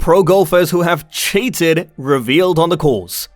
pro golfers who have cheated revealed on the course.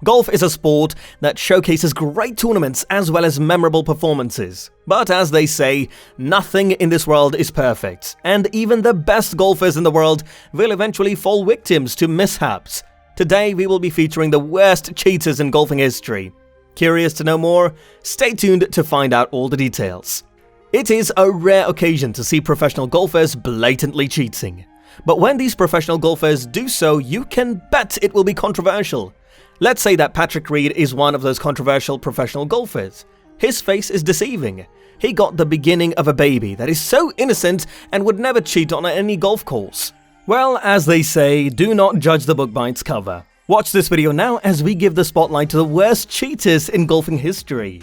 Golf is a sport that showcases great tournaments as well as memorable performances. But as they say, nothing in this world is perfect, and even the best golfers in the world will eventually fall victims to mishaps. Today we will be featuring the worst cheaters in golfing history. Curious to know more? Stay tuned to find out all the details. It is a rare occasion to see professional golfers blatantly cheating. But when these professional golfers do so, you can bet it will be controversial. Let's say that Patrick Reed is one of those controversial professional golfers. His face is deceiving. He got the beginning of a baby that is so innocent and would never cheat on any golf course. Well, as they say, do not judge the book by its cover. Watch this video now as we give the spotlight to the worst cheaters in golfing history.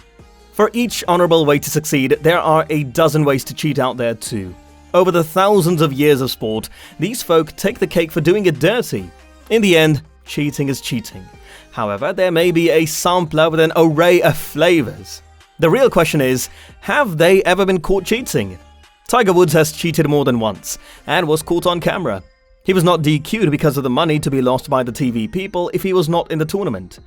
For each honorable way to succeed, there are a dozen ways to cheat out there too. Over the thousands of years of sport, these folk take the cake for doing it dirty. In the end, cheating is cheating. However, there may be a sampler with an array of flavors. The real question is, have they ever been caught cheating? Tiger Woods has cheated more than once, and was caught on camera. He was not DQ'd because of the money to be lost by the TV people if he was not in the tournament.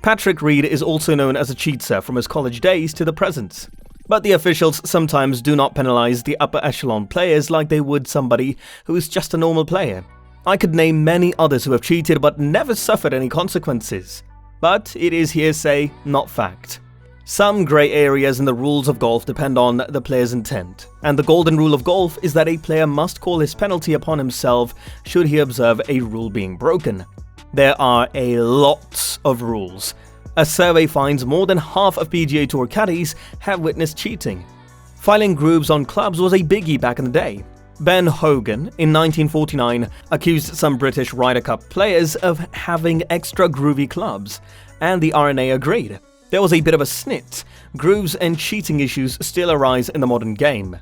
Patrick Reed is also known as a cheater from his college days to the present. But the officials sometimes do not penalize the upper echelon players like they would somebody who is just a normal player. I could name many others who have cheated but never suffered any consequences. But it is hearsay, not fact. Some grey areas in the rules of golf depend on the player's intent, and the golden rule of golf is that a player must call his penalty upon himself should he observe a rule being broken. There are a lot of rules. A survey finds more than half of PGA Tour caddies have witnessed cheating. Filing grooves on clubs was a biggie back in the day. Ben Hogan, in 1949, accused some British Ryder Cup players of having extra groovy clubs, and the R&A agreed. There was a bit of a snit. Grooves and cheating issues still arise in the modern game.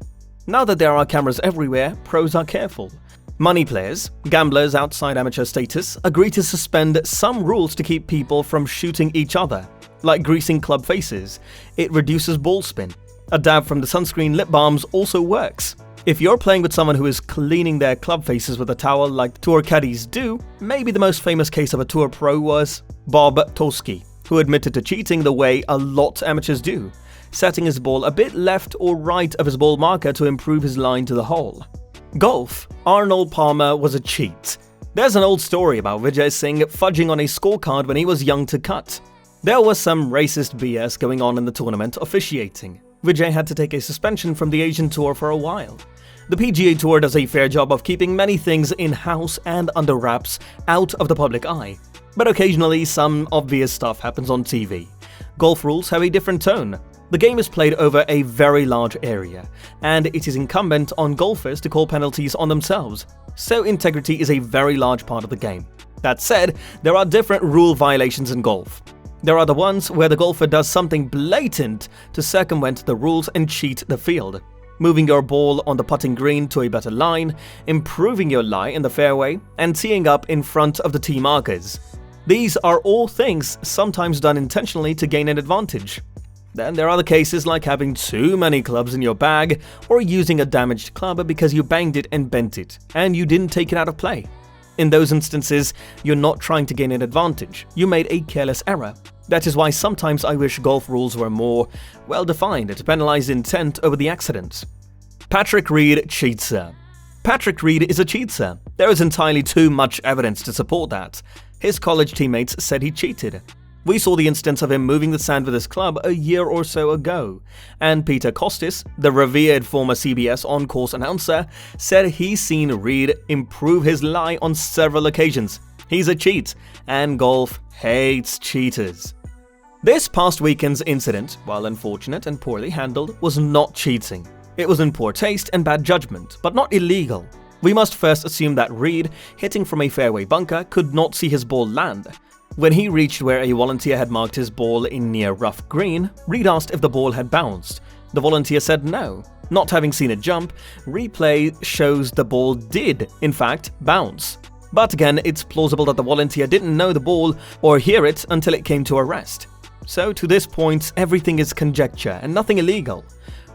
Now that there are cameras everywhere, pros are careful. Money players, gamblers outside amateur status, agree to suspend some rules to keep people from shooting each other, like greasing club faces. It reduces ball spin. A dab from the sunscreen lip balms also works. If you're playing with someone who is cleaning their club faces with a towel like tour caddies do, maybe the most famous case of a tour pro was Bob Toski, who admitted to cheating the way a lot amateurs do, setting his ball a bit left or right of his ball marker to improve his line to the hole. Golf. Arnold Palmer was a cheat. There's an old story about Vijay Singh fudging on a scorecard when he was young to cut. There was some racist BS going on in the tournament officiating. Vijay had to take a suspension from the Asian Tour for a while. The PGA Tour does a fair job of keeping many things in-house and under wraps out of the public eye. But occasionally some obvious stuff happens on TV. Golf rules have a different tone. The game is played over a very large area, and it is incumbent on golfers to call penalties on themselves. So integrity is a very large part of the game. That said, there are different rule violations in golf. There are the ones where the golfer does something blatant to circumvent the rules and cheat the field. Moving your ball on the putting green to a better line, improving your lie in the fairway, and teeing up in front of the tee markers. These are all things sometimes done intentionally to gain an advantage. Then there are the cases like having too many clubs in your bag, or using a damaged club because you banged it and bent it, and you didn't take it out of play. In those instances, you're not trying to gain an advantage, you made a careless error. That is why sometimes I wish golf rules were more well-defined to penalize intent over the accident. Patrick Reed cheater. Patrick Reed is a cheater. There is entirely too much evidence to support that. His college teammates said he cheated. We saw the instance of him moving the sand with his club a year or so ago, and Peter Kostis, the revered former CBS on-course announcer, said he's seen Reed improve his lie on several occasions. He's a cheat, and golf hates cheaters. This past weekend's incident, while unfortunate and poorly handled, was not cheating. It was in poor taste and bad judgment, but not illegal. We must first assume that Reed, hitting from a fairway bunker, could not see his ball land. When he reached where a volunteer had marked his ball in near rough green, Reed asked if the ball had bounced. The volunteer said no. Not having seen it jump, replay shows the ball did, in fact, bounce. But again, it's plausible that the volunteer didn't know the ball or hear it until it came to a rest. So to this point, everything is conjecture and nothing illegal.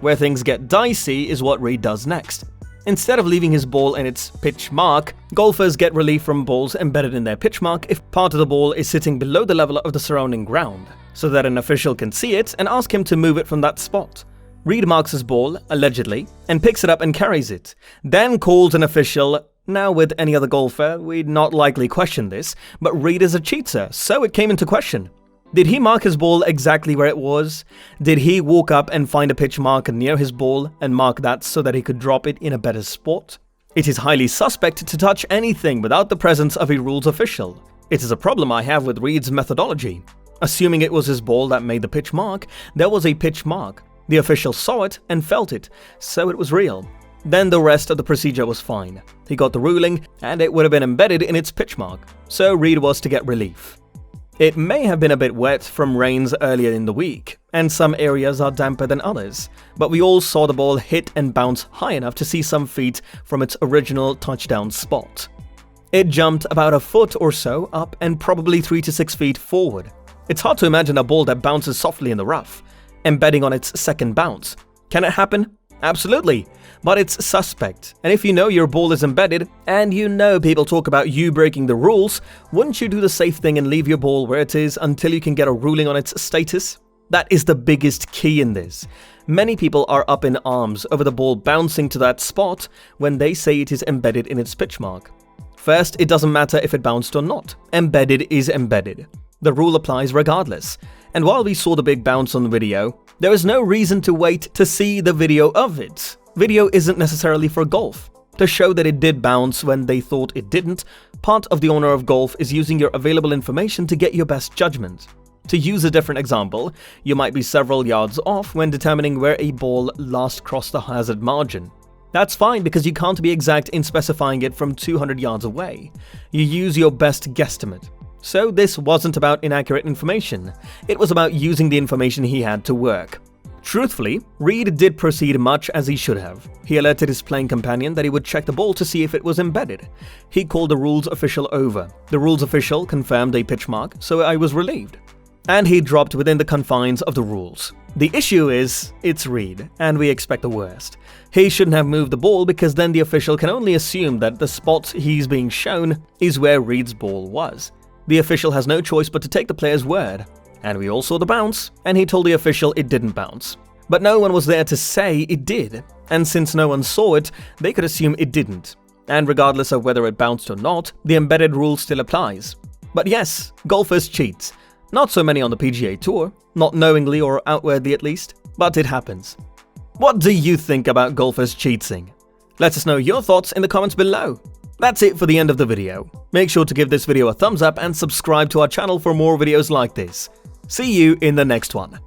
Where things get dicey is what Reed does next. Instead of leaving his ball in its pitch mark, golfers get relief from balls embedded in their pitch mark if part of the ball is sitting below the level of the surrounding ground, so that an official can see it and ask him to move it from that spot. Reed marks his ball, allegedly, and picks it up and carries it, then calls an official. Now, with any other golfer, we'd not likely question this, but Reed is a cheater, so it came into question. Did he mark his ball exactly where it was? Did he walk up and find a pitch marker near his ball and mark that so that he could drop it in a better spot? It is highly suspect to touch anything without the presence of a rules official. It is a problem I have with Reed's methodology. Assuming it was his ball that made the pitch mark, there was a pitch mark. The official saw it and felt it, so it was real. Then the rest of the procedure was fine. He got the ruling, and it would have been embedded in its pitch mark, so Reed was to get relief. It may have been a bit wet from rains earlier in the week, and some areas are damper than others, but we all saw the ball hit and bounce high enough to see some feet from its original touchdown spot. It jumped about a foot or so up and probably 3 to 6 feet forward. It's hard to imagine a ball that bounces softly in the rough, embedding on its second bounce. Can it happen? Absolutely, but it's suspect, and if you know your ball is embedded, and you know people talk about you breaking the rules, wouldn't you do the safe thing and leave your ball where it is until you can get a ruling on its status? That is the biggest key in this. Many people are up in arms over the ball bouncing to that spot when they say it is embedded in its pitch mark. First, it doesn't matter if it bounced or not. Embedded is embedded. The rule applies regardless. And while we saw the big bounce on the video, there is no reason to wait to see the video of it. Video isn't necessarily for golf. To show that it did bounce when they thought it didn't, part of the honor of golf is using your available information to get your best judgment. To use a different example, you might be several yards off when determining where a ball last crossed the hazard margin. That's fine because you can't be exact in specifying it from 200 yards away. You use your best guesstimate. So this wasn't about inaccurate information, it was about using the information he had to work. Truthfully, Reed did proceed much as he should have. He alerted his playing companion that he would check the ball to see if it was embedded. He called the rules official over. The rules official confirmed a pitch mark, so I was relieved. And he dropped within the confines of the rules. The issue is, it's Reed, and we expect the worst. He shouldn't have moved the ball because then the official can only assume that the spot he's being shown is where Reed's ball was. The official has no choice but to take the player's word. And we all saw the bounce, and he told the official it didn't bounce. But no one was there to say it did, and since no one saw it, they could assume it didn't. And regardless of whether it bounced or not, the embedded rule still applies. But yes, golfers cheat. Not so many on the PGA Tour, not knowingly or outwardly at least, but it happens. What do you think about golfers cheating? Let us know your thoughts in the comments below. That's it for the end of the video. Make sure to give this video a thumbs up and subscribe to our channel for more videos like this. See you in the next one.